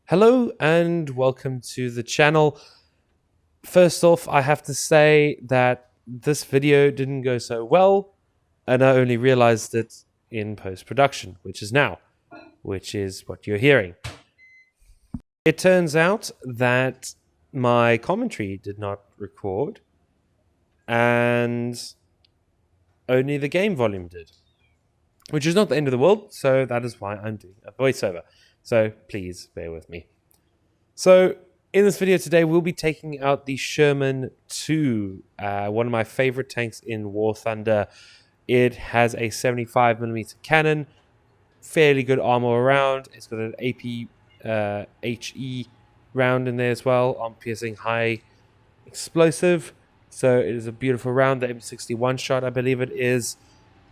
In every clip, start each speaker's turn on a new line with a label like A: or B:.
A: Hello and welcome to the channel. First off, I have to say that this video didn't go so well, and I only realized it in post-production, which is what you're hearing. It turns out that my commentary did not record, and only the game volume did, which is not the end of the world, so that is why I'm doing a voiceover. So please bear with me. So in this video today, we'll be taking out the Sherman 2, one of my favorite tanks in War Thunder. It has a 75mm cannon, fairly good armor around. It's got an AP HE round in there as well, arm-piercing high explosive. So it is a beautiful round, the M61 shot, I believe it is.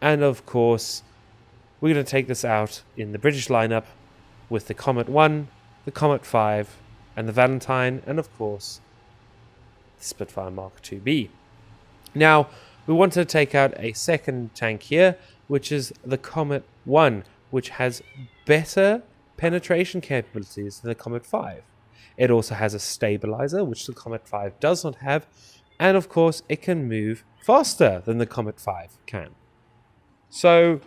A: And of course, we're going to take this out in the British lineup with the Comet 1, the Comet 5, and the Valentine, and of course, the Spitfire Mk2B. Now, we want to take out a second tank here, which is the Comet 1, which has better penetration capabilities than the Comet 5. It also has a stabilizer, which the Comet 5 does not have, and of course, it can move faster than the Comet 5 can. So,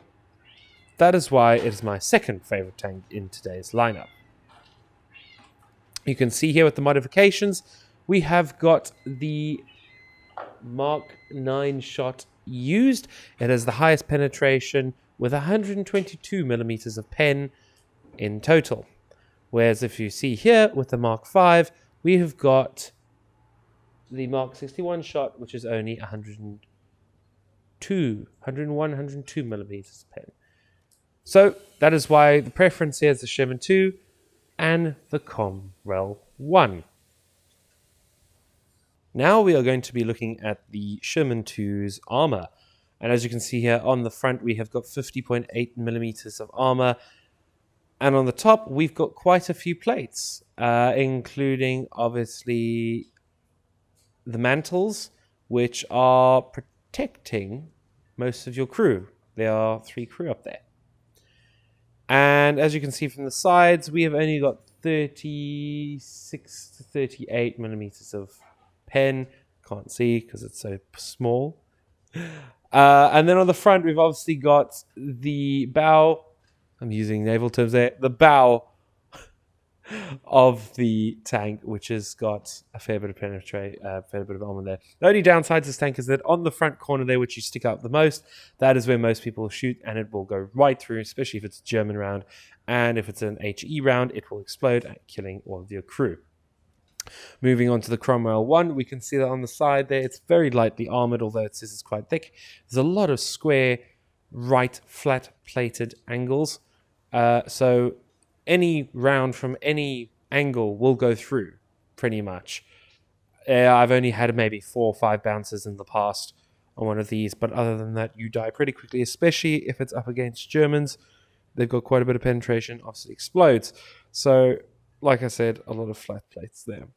A: that is why it is my second favorite tank in today's lineup. You can see here with the modifications, we have got the Mark 9 shot used. It has the highest penetration with 122mm of pen in total. Whereas if you see here with the Mark 5, we have got the Mark 61 shot, which is only 102mm of pen. So that is why the preference here is the Sherman 2 and the Comrel 1. Now we are going to be looking at the Sherman 2's armor. And as you can see here on the front, we have got 50.8mm of armor. And on the top, we've got quite a few plates, including obviously the mantles, which are protecting most of your crew. There are 3 crew up there. And as you can see from the sides, we have only got 36 to 38mm of pen. Can't see because it's so small. And then on the front, we've obviously got the bow. I'm using naval terms there. The bow of the tank, which has got a fair bit of fair bit of armor there. The only downside to this tank is that on the front corner there, which you stick out the most, that is where most people shoot, and it will go right through, especially if it's a German round. And if it's an HE round, it will explode, killing all of your crew. Moving on to the Cromwell 1, we can see that on the side there, it's very lightly armored, although it says it's quite thick. There's a lot of square, right, flat-plated angles. So any round from any angle will go through, pretty much. I've only had maybe 4 or 5 bounces in the past on one of these, but other than that, you die pretty quickly, especially if it's up against Germans. They've got quite a bit of penetration, obviously explodes. So, like I said, a lot of flat plates there.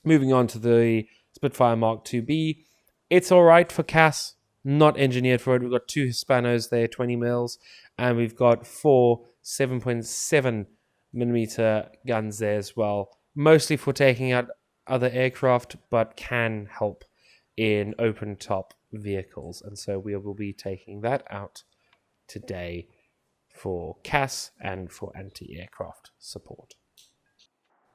A: Moving on to the Spitfire Mk2B. It's alright for CAS, not engineered for it. We've got 2 Hispanos there, 20 mils, and we've got 4 7.7mm guns there as well, mostly for taking out other aircraft, but can help in open top vehicles, and so we will be taking that out today for CAS and for anti-aircraft support.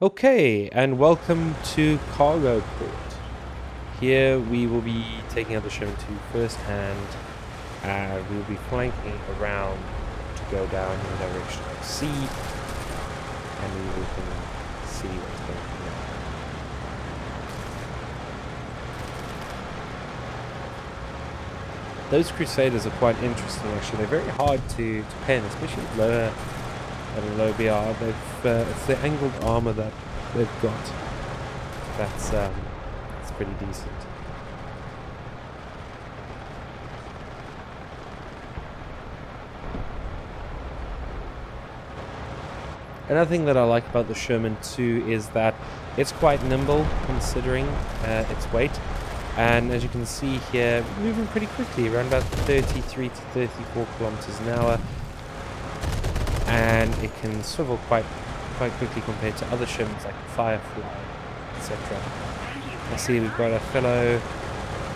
A: Okay, and welcome to Cargo Port. Here we will be taking out the Sherman 2 first, and we will be flanking around to go down in the direction of C, and we can see what's going on there. Those Crusaders are quite interesting, actually. They're very hard to pen, especially lower at a low BR. It's the angled armor that they've got. That's pretty decent. Another thing that I like about the Sherman 2 is that it's quite nimble considering its weight. And as you can see here, moving pretty quickly, around about 33 to 34 kilometers an hour. And it can swivel quite quite quickly compared to other shims like Firefly, etc. I see we've got a fellow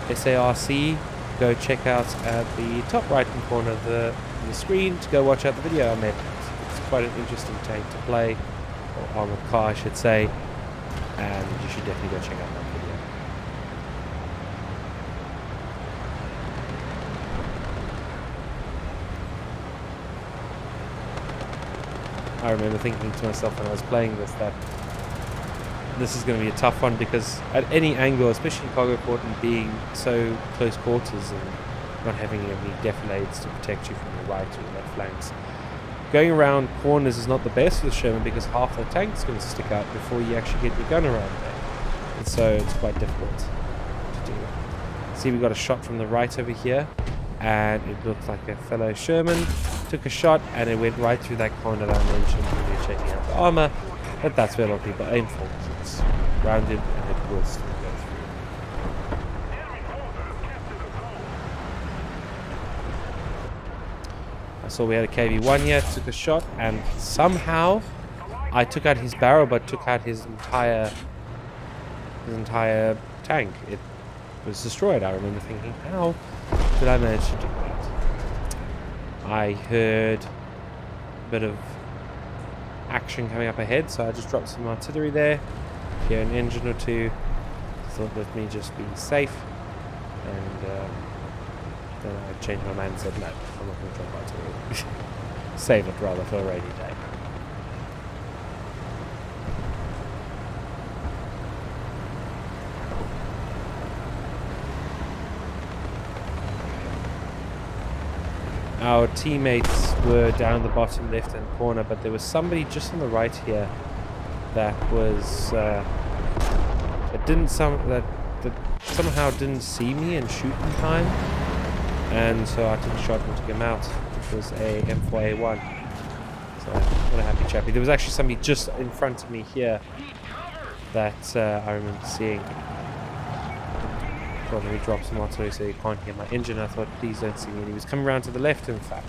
A: SARC. Go check out at the top right hand corner of the screen to go watch out the video I made. It's quite an interesting tank to play, or armored car I should say, and you should definitely go check out that video. I remember thinking to myself when I was playing this that this is going to be a tough one, because at any angle, especially in cargo port and being so close quarters and not having any defilades to protect you from the right or left flanks, going around corners is not the best for the Sherman, because half the tank's going to stick out before you actually get your gun around there, and so it's quite difficult to do. See, we got a shot from the right over here, and it looked like a fellow Sherman took a shot, and it went right through that corner that I mentioned when we were checking out the armor. But that's where a lot of people aim for, because it's rounded and it will still go through. I saw we had a KV-1 here, took a shot, and somehow I took out his barrel, but took out his entire tank. It was destroyed. I remember thinking, how did I manage to do that? I heard a bit of action coming up ahead, so I just dropped some artillery there, hear an engine or two, thought let me just be safe, and then I changed my mind and said no, I'm not going to drop artillery. Save it rather for a rainy day. Our teammates were down the bottom left-hand corner, but there was somebody just on the right here that was that somehow didn't see me and shoot in time, and so I took a shot and took him out, which was a M4A1. So what a happy chappy. There was actually somebody just in front of me here that I remember seeing. Let me drop some artillery so you can't hear my engine. I thought, please don't see me. And he was coming around to the left, in fact.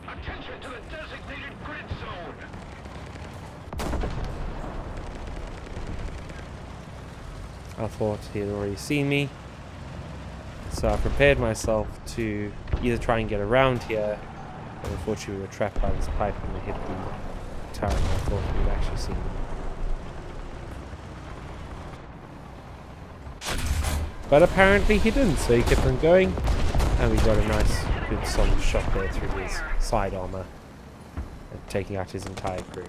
B: Attention to the designated grid zone.
A: I thought he had already seen me, so I prepared myself to either try and get around here, but unfortunately we were trapped by this pipe and we hit the turret. I thought he would actually see me. But apparently he didn't, so he kept on going, and we got a nice, good solid shot there through his side armor, taking out his entire crew.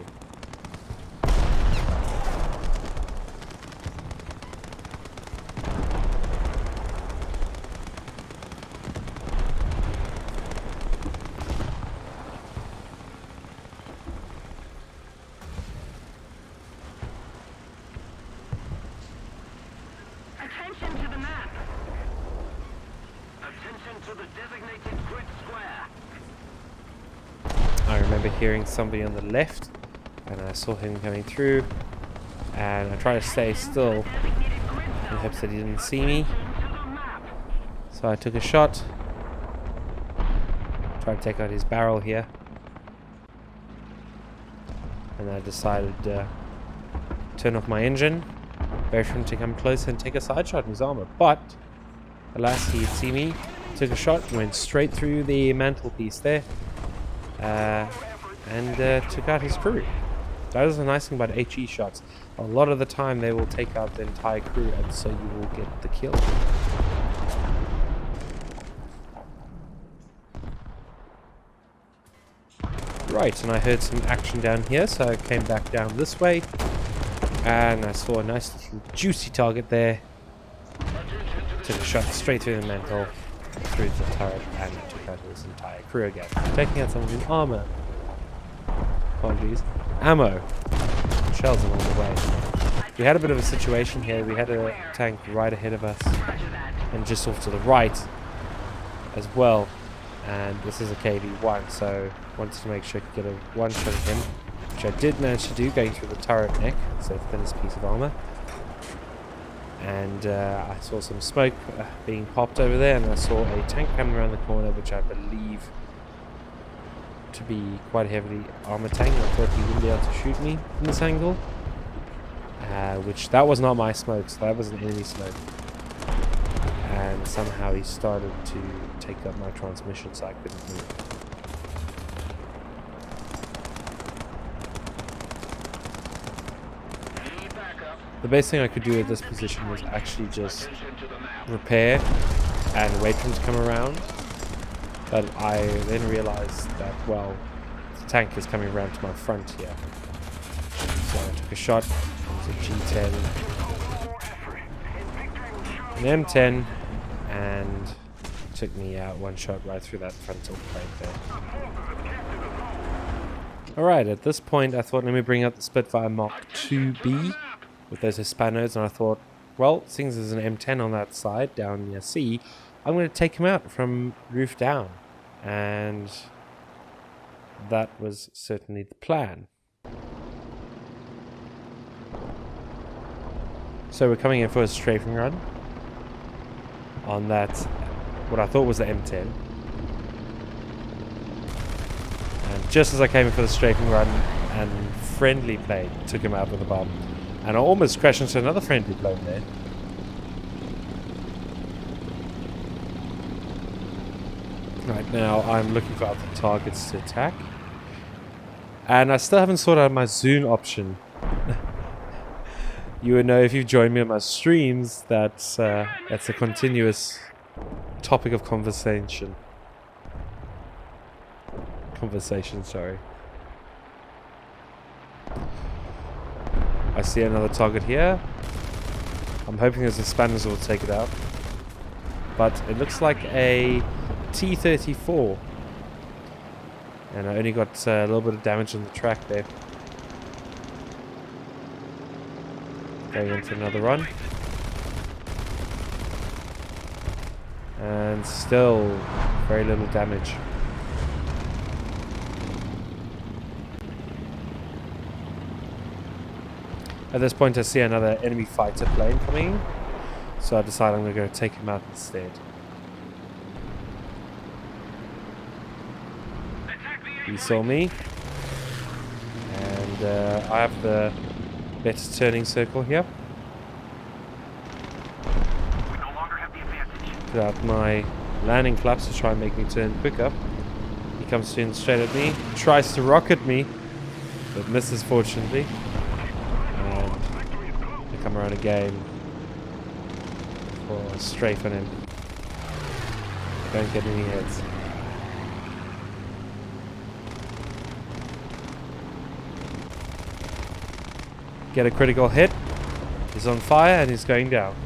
B: Attention to the map. Attention to the designated grid square.
A: I remember hearing somebody on the left, and I saw him coming through, and I tried to stay still in hopes that he didn't see me. So I took a shot, tried to take out his barrel here, and I decided to turn off my engine, wait for him to come closer and take a side shot in his armor. But alas, he'd see me, took a shot, went straight through the mantelpiece there, and took out his crew. That is the nice thing about HE shots. A lot of the time they will take out the entire crew, and so you will get the kill. Right, and I heard some action down here, so I came back down this way, and I saw a nice little juicy target there. Took a shot straight through the mantle, through the turret, and took out his entire crew again. Taking out some of his armor. Apologies. Ammo. Shells along the way. We had a bit of a situation here. We had a tank right ahead of us, and just off to the right as well. And this is a KV-1, so wanted to make sure I could get a one shot of him, which I did manage to do, going through the turret neck, so thin as piece of armor. and I saw some smoke being popped over there, and I saw a tank coming around the corner, which I believe to be quite a heavily armored tank. I thought he wouldn't be able to shoot me from this angle, which that was not my smoke, so that was an enemy smoke. And somehow he started to take up my transmission, so I couldn't move. The best thing I could do at this position was actually just repair and wait for him to come around. But I then realized that, well, the tank is coming around to my front here. So I took a shot. It was a G10. An M10. And took me out one shot right through that frontal plate there. Alright, at this point I thought, let me bring out the Spitfire Mk2B with those Hispanos, and I thought, well, since there's an M10 on that side down near C, I'm going to take him out from roof down. And that was certainly the plan. So we're coming in for a strafing run on that, what I thought was the M10. And just as I came in for the strafing run, and friendly plane took him out with a bomb. And I almost crashed into another friendly plane there. Right now I'm looking for other targets to attack. And I still haven't sorted out my zoom option. You would know if you've joined me on my streams that it's a continuous topic of conversation. Sorry. I see another target here. I'm hoping there's a Spanish will take it out. But it looks like a T-34. And I only got a little bit of damage on the track there. Going into another run. And still very little damage. At this point I see another enemy fighter plane coming, so I decide I'm going to go take him out instead. He saw me, and I have the better turning circle here. Put out my landing flaps to try and make me turn quicker. He comes in straight at me, tries to rocket me, but misses fortunately. And I come around again for a strafe on him. Don't get any hits. Get a critical hit. He's on fire and he's going down.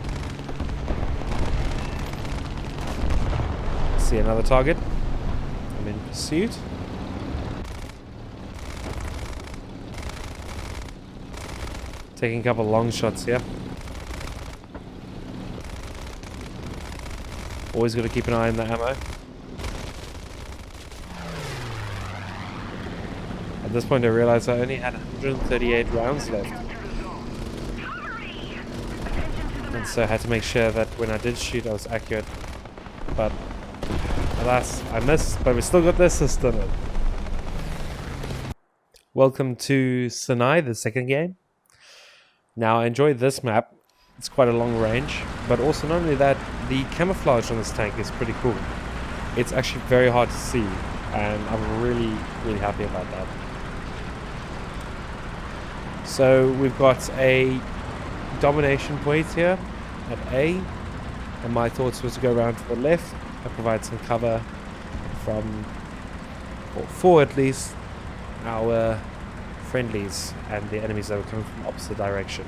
A: See another target. I'm in pursuit. Taking a couple long shots here. Always got to keep an eye on the ammo. At this point I realized I only had 138 rounds left. And so I had to make sure that when I did shoot I was accurate. But alas, I missed, but we still got the assist on it. Welcome to Sinai, the second game. Now I enjoyed this map. It's quite a long range, but also not only that, the camouflage on this tank is pretty cool. It's actually very hard to see, and I'm really, really happy about that. So we've got a domination point here at A, and my thoughts was to go around to the left and provide some cover from, or for at least, our friendlies and the enemies that were coming from the opposite direction.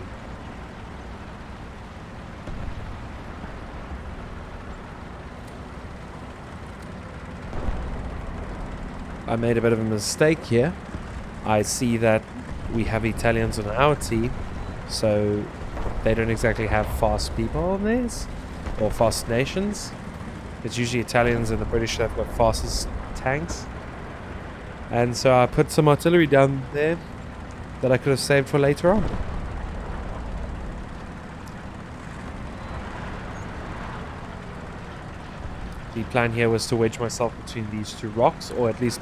A: I made a bit of a mistake here. I see that we have Italians on our team, so they don't exactly have fast people on theirs, or fast nations. It's usually Italians and the British that have got fastest tanks. And so I put some artillery down there that I could have saved for later on. The plan here was to wedge myself between these two rocks, or at least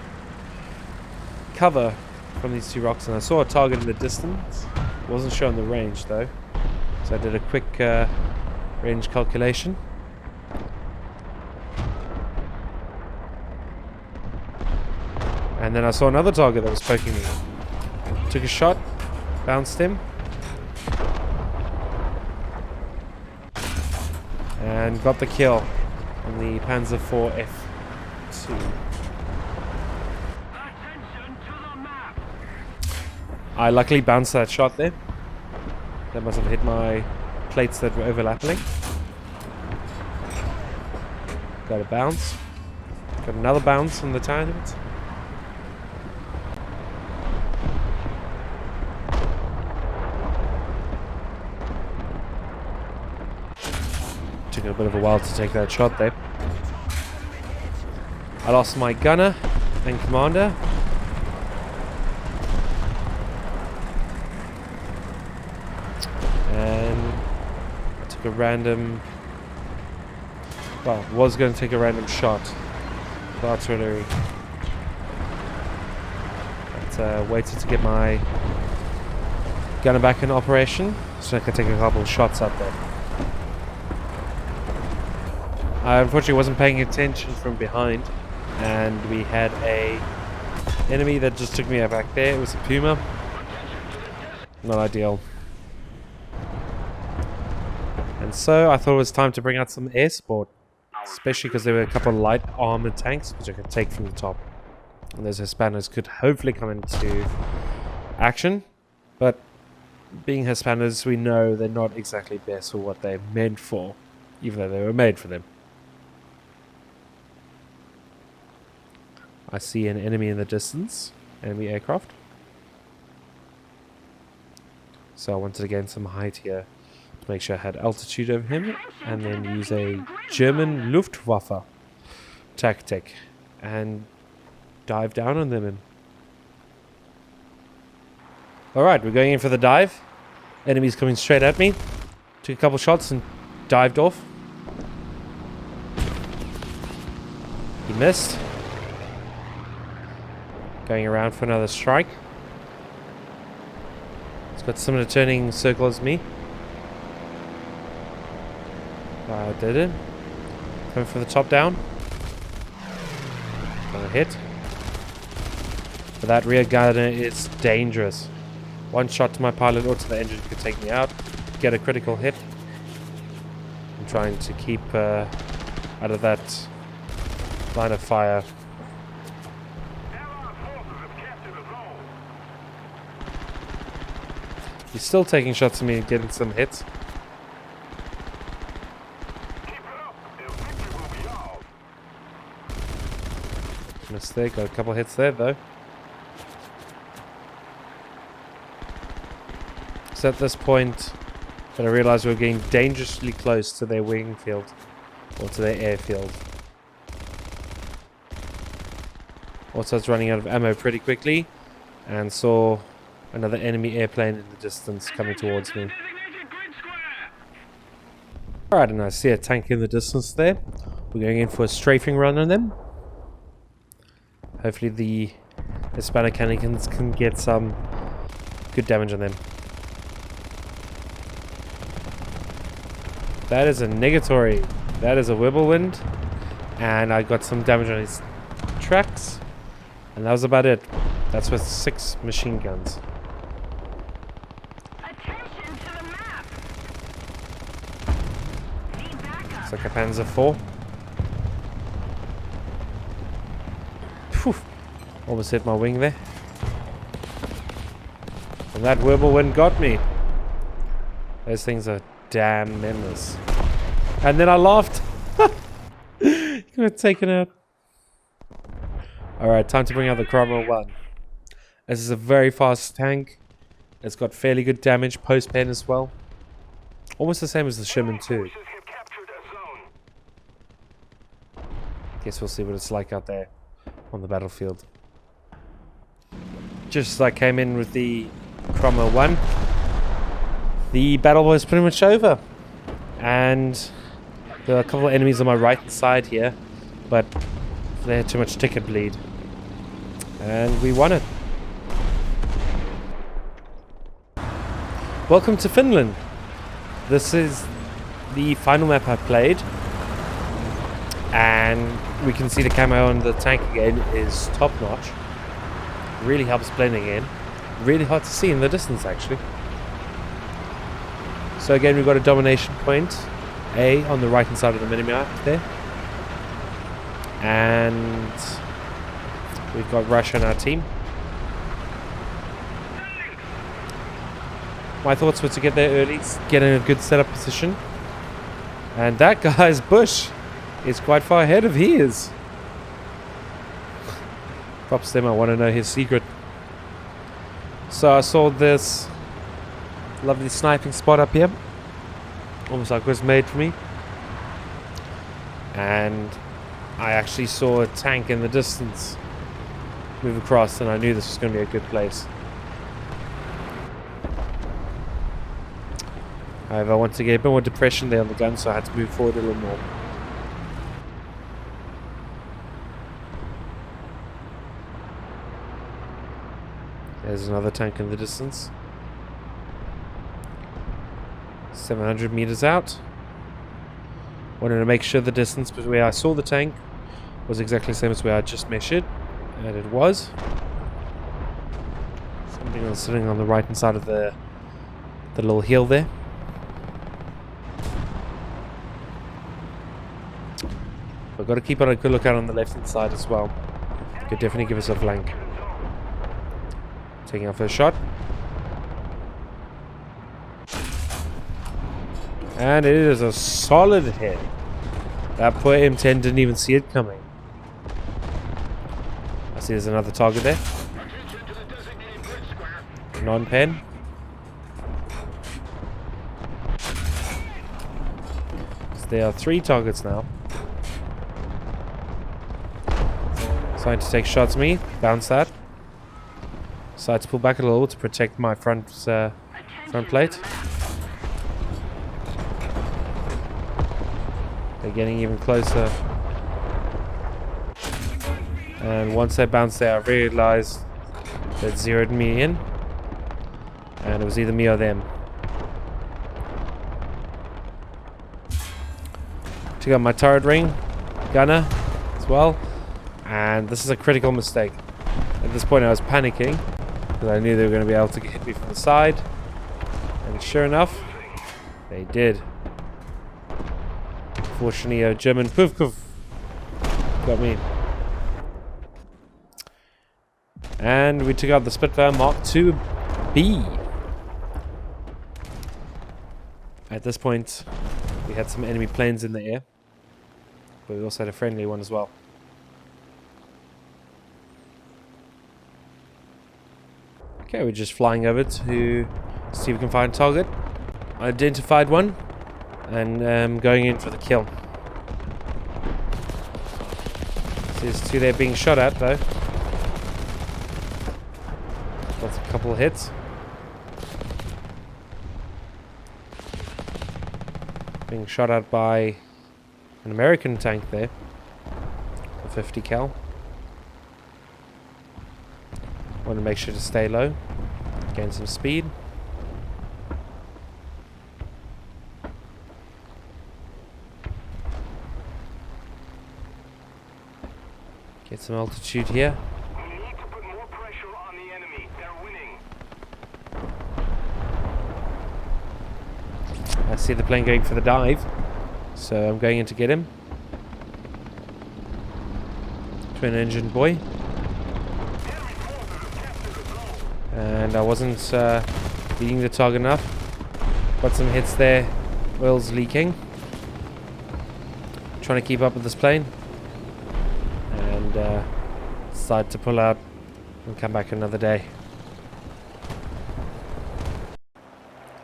A: cover from these two rocks, and I saw a target in the distance. It wasn't showing the range though, so I did a quick range calculation. And then I saw another target that was poking me. Took a shot, bounced him, and got the kill on the Panzer 4F2. I luckily bounced that shot there. That must have hit my plates that were overlapping. Got a bounce. Got another bounce on the time of it. Took a bit of a while to take that shot there. I lost my gunner and commander. And I took a random... Well, was going to take a random shot with artillery. But waited to get my gunner back in operation so I could take a couple of shots up there. I unfortunately wasn't paying attention from behind, and we had a enemy that just took me back there. It was a Puma. Not ideal. And so I thought it was time to bring out some air support, especially because there were a couple of light armored tanks which I could take from the top. And those Hispanos could hopefully come into action, but being Hispanos, we know they're not exactly best for what they're meant for, even though they were made for them. I see an enemy in the distance, enemy aircraft. So I wanted to gain some height here to make sure I had altitude over him, and then use a German Luftwaffe tactic and dive down on them. Alright, we're going in for the dive. Enemy's coming straight at me. Took a couple shots and dived off. He missed. Going around for another strike. It's got similar turning circle as me. I did it. Coming for the top down. Got a hit. But that rear gunner is dangerous. One shot to my pilot or to the engine could take me out. Get a critical hit. I'm trying to keep out of that line of fire. He's still taking shots at me and getting some hits. Missed there, got a couple hits there though. So at this point, but I realized we were getting dangerously close to their wing field, or to their airfield. Also, I was running out of ammo pretty quickly, and saw another enemy airplane in the distance coming towards me. Alright, and I see a tank in the distance there. We're going in for a strafing run on them. Hopefully the Hispanic cannons can get some good damage on them. That is a negatory. That is a whirlwind. And I got some damage on his tracks. And that was about it. That's with 6 machine guns.
B: Attention to the map. Need backup.
A: It's like a Panzer 4. Phew. Almost hit my wing there. And that whirlwind got me. Those things are damn menace. And then I laughed. Got taken out. Alright, time to bring out the Cromwell 1. This is a very fast tank. It's got fairly good damage post-pen as well. Almost the same as the Sherman 2. Guess we'll see what it's like out there on the battlefield. Just as I came in with the Cromwell 1, the battle was pretty much over. And there are a couple of enemies on my right side here. but they had too much ticket bleed. And we won it. Welcome to Finland. This is the final map I played. And we can see the camo on the tank again is top notch. Really helps blending in. Really hard to see in the distance actually. So again, we've got a domination point A on the right hand side of the minimap there. And we've got Russia on our team. My thoughts were to get there early, get in a good setup position. And that guy's bush is quite far ahead of his. Props to him, I want to know his secret. So I saw this lovely sniping spot up here. Almost like it was made for me. And I actually saw a tank in the distance move across, and I knew this was going to be a good place. However, I wanted to get a bit more depression there on the gun, so I had to move forward a little more. There's another tank in the distance. 700 meters out. Wanted to make sure the distance between where I saw the tank was exactly the same as where I just measured. And it was. Something else sitting on the right hand side of the little hill there. We've got to keep on a good lookout on the left hand side as well. Could definitely give us a flank. Taking our first shot. And it is a solid hit. That poor M10 didn't even see it coming. I see there's another target there. Non-pen. So there are 3 targets now. Starting to take shots at me. Bounce that. Decide to pull back a little to protect my front plate. They're getting even closer. And once they bounced there, I realized that it zeroed me in. And it was either me or them. Took out my turret ring, gunner as well. And this is a critical mistake. At this point I was panicking because I knew they were going to be able to hit me from the side. And sure enough, they did. Fortunately, a German poof poof got me. And we took out the Spitfire Mk2B. At this point, we had some enemy planes in the air, but we also had a friendly one as well. Okay, we're just flying over to see if we can find a target. Identified one, and going in for the kill. There's 2 there being shot at though. Got a couple of hits. Being shot at by an American tank there. A 50 cal. Want to make sure to stay low. Gain some speed. Get some altitude here.
B: We need to put more pressure on the enemy. They're winning.
A: I see the plane going for the dive, so I'm going in to get him. Twin engine boy. And I wasn't beating the target enough. Got some hits there. Oil's leaking. Trying to keep up with this plane. And decide to pull out and come back another day.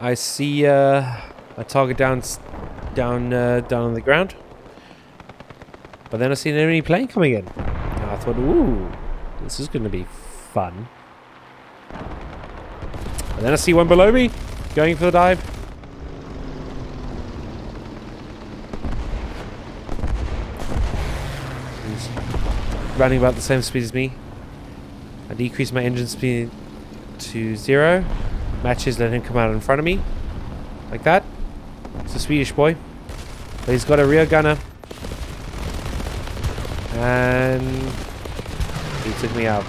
A: I see a target down on the ground, but then I see an enemy plane coming in. And I thought, ooh, this is going to be fun. And then I see one below me, going for the dive. He's running about the same speed as me. I decrease my engine speed to 0. Matches, let him come out in front of me. Like that. It's a Swedish boy. But he's got a rear gunner. And he took me out.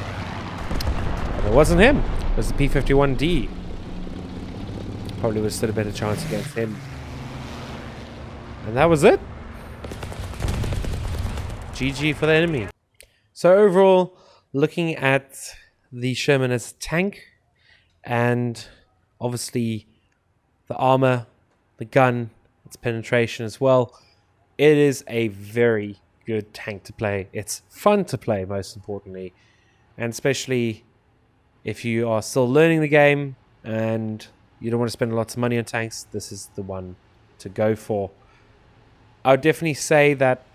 A: But it wasn't him. It was the P-51D. Probably would have stood a better chance against him. And that was it. GG for the enemy. So overall, looking at the Sherman as a tank, and obviously the armor, the gun, its penetration as well, it is a very good tank to play. It's fun to play, most importantly, and especially if you are still learning the game and you don't want to spend lots of money on tanks, this is the one to go for. I would definitely say that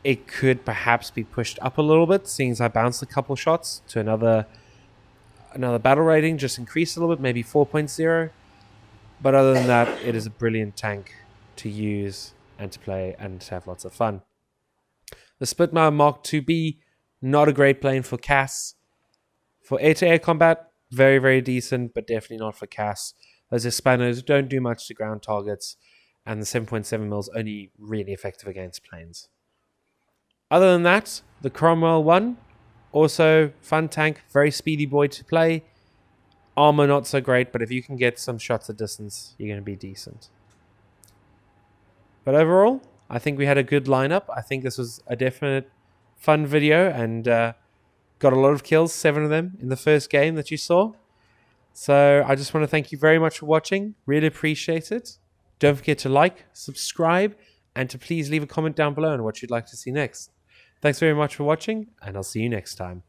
A: it could perhaps be pushed up a little bit, seeing as I bounced a couple shots to another battle rating, just increase a little bit, maybe 4.0. But other than that, it is a brilliant tank to use and to play and to have lots of fun. The Spitfire Mk2B, not a great plane for CAS. For air-to-air combat, very, very decent, but definitely not for CAS. Those Hispanos don't do much to ground targets, and the 7.7mm is only really effective against planes. Other than that, the Cromwell one, also fun tank, very speedy boy to play. Armor not so great, but if you can get some shots at distance, you're going to be decent. But overall, I think we had a good lineup. I think this was a definite fun video, and got a lot of kills, 7 of them in the first game that you saw. So I just want to thank you very much for watching. Really appreciate it. Don't forget to like, subscribe, and to please leave a comment down below on what you'd like to see next. Thanks very much for watching, and I'll see you next time.